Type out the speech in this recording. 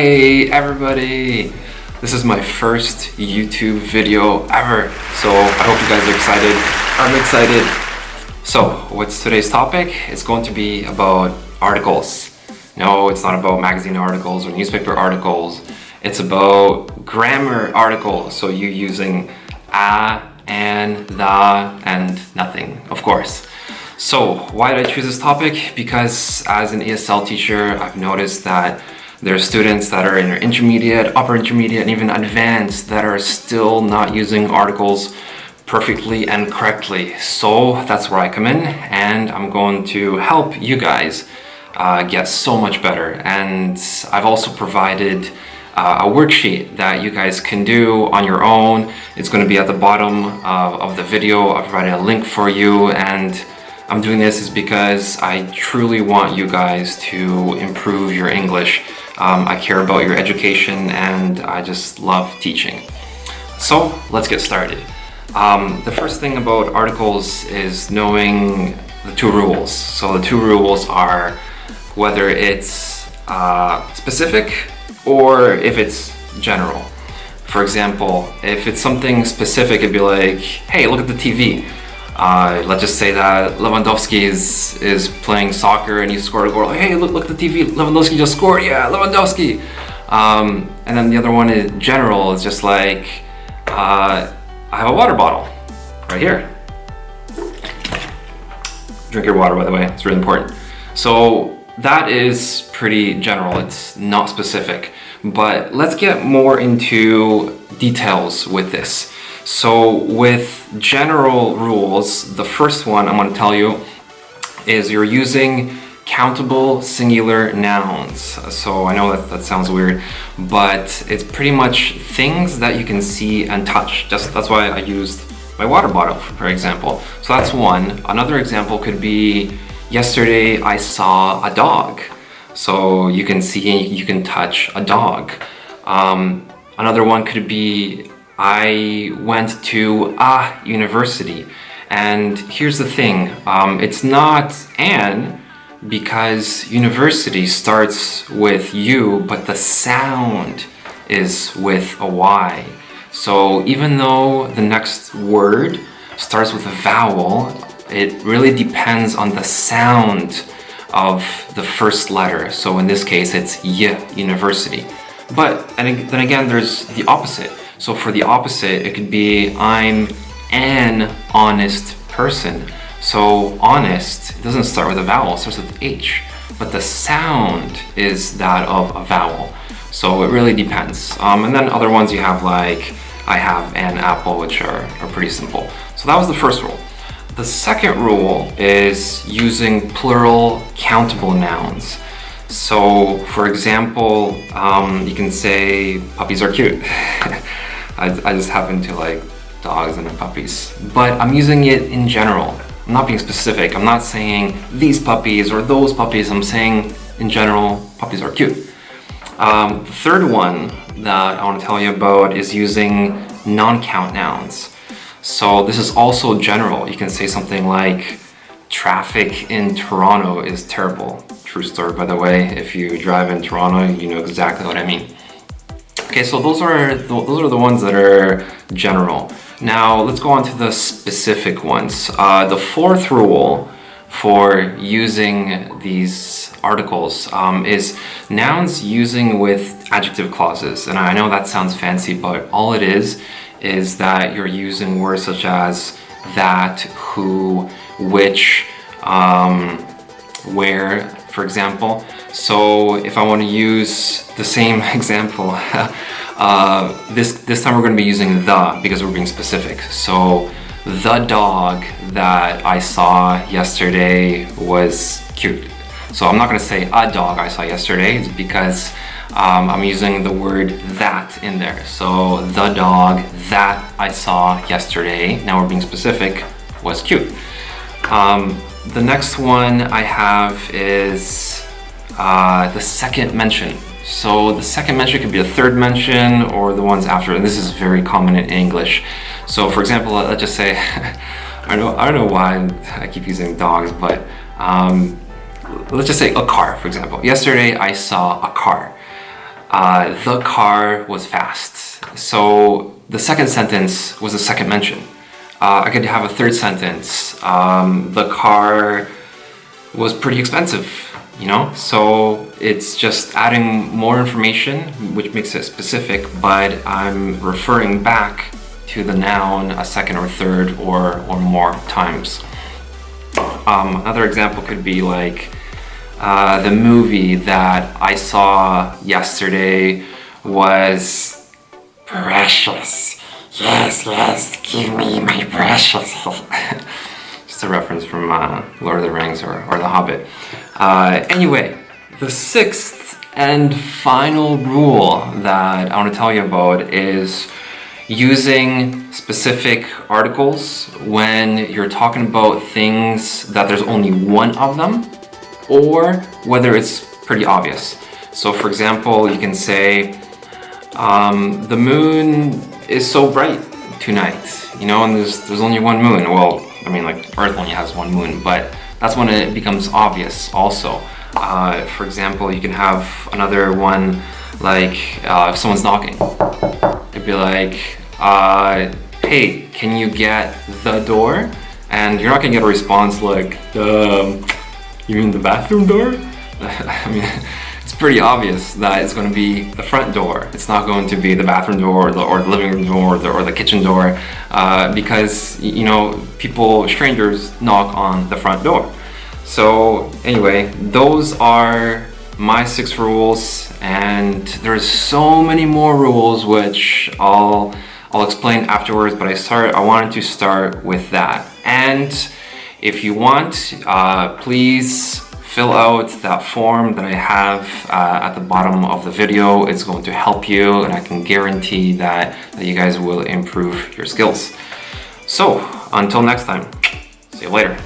Hey everybody! This is my first YouTube video ever, so I hope you guys are excited. I'm excited. So, what's today's topic? It's going to be about articles. No, it's not about magazine articles or newspaper articles. It's about grammar articles, so you using a, and, the, and nothing, of course. So, why did I choose this topic? Because as an ESL teacher, I've noticed that there are students that are in their intermediate, upper intermediate, and even advanced that are still not using articles perfectly and correctly. So that's where I come in, and I'm going to help you guys get so much better. And I've also provided a worksheet that you guys can do on your own. It's going to be at the bottom of the video. I've provided a link for you, and I'm doing this is because I truly want you guys to improve your English. I care about your education and I just love teaching. So let's get started. The first thing about articles is knowing the two rules. So the two rules are whether it's specific or if it's general. For example, if it's something specific, it'd be like, hey, look at the TV. Let's just say that Lewandowski is playing soccer and he scored a goal. Like, hey, look at the TV. Lewandowski just scored. Yeah, Lewandowski. And then the other one is general. It's just like I have a water bottle right here. Drink your water, by the way. It's really important. So that is pretty general. It's not specific. But let's get more into details with this. So with general rules, the first one I'm going to tell you is you're using countable singular nouns. So I know that sounds weird, but it's pretty much things that you can see and touch. That's why I used my water bottle, for example. So that's one. Another example could be, yesterday I saw a dog. So you can see, you can touch a dog. Another one could be, I went to a university. And here's the thing, it's not an, because university starts with U, but the sound is with a Y. So even though the next word starts with a vowel, it really depends on the sound of the first letter. So in this case, it's Y, university. But and then again, there's the opposite. So for the opposite, it could be, I'm an honest person. So honest doesn't start with a vowel, it starts with H, but the sound is that of a vowel. So it really depends. And then other ones you have like, I have an apple, which are pretty simple. So that was the first rule. The second rule is using plural countable nouns. So for example, you can say puppies are cute. I just happen to like dogs and puppies, but I'm using it in general. I'm not being specific. I'm not saying these puppies or those puppies. I'm saying in general, puppies are cute. The third one that I want to tell you about is using non-count nouns. So this is also general. You can say something like, traffic in Toronto is terrible. True story, by the way. If you drive in Toronto, you know exactly what I mean. Okay, so those are the ones that are general. Now let's go on to the specific ones. The fourth rule for using these articles is nouns using with adjective clauses. And I know that sounds fancy, but all it is that you're using words such as that, who, which, where, for example. So if I want to use the same example, this time we're going to be using the, because we're being specific. So the dog that I saw yesterday was cute. So I'm not going to say a dog I saw yesterday, it's because I'm using the word that in there. So the dog that I saw yesterday, now we're being specific, was cute. The next one I have is the second mention. So the second mention could be a third mention or the ones after, and this is very common in English. So for example, let's just say, I don't know why I keep using dogs, but let's just say a car, for example. Yesterday I saw a car. The car was fast. So the second sentence was the second mention. I could have a third sentence. The car was pretty expensive, you know? So it's just adding more information, which makes it specific, but I'm referring back to the noun a second or third or more times. Another example could be like, the movie that I saw yesterday was precious. Yes, give me my precious. Just a reference from Lord of the Rings or The Hobbit. Anyway, the sixth and final rule that I want to tell you about is using specific articles when you're talking about things that there's only one of them, or whether it's pretty obvious. So for example, you can say, the moon is so bright tonight, you know, and there's only one moon. Well, I mean, like Earth only has one moon, but that's when it becomes obvious also. For example, you can have another one like, if someone's knocking, it'd be like, hey, can you get the door? And you're not gonna get a response like, you mean the bathroom door? I mean, it's pretty obvious that it's going to be the front door. It's not going to be the bathroom door or the living room door or the kitchen door, because, you know, strangers knock on the front door. So anyway, those are my 6 rules, and there's so many more rules which I'll explain afterwards, but I wanted to start with that. And if you want, please fill out that form that I have at the bottom of the video. It's going to help you, and I can guarantee that you guys will improve your skills. So until next time, see you later.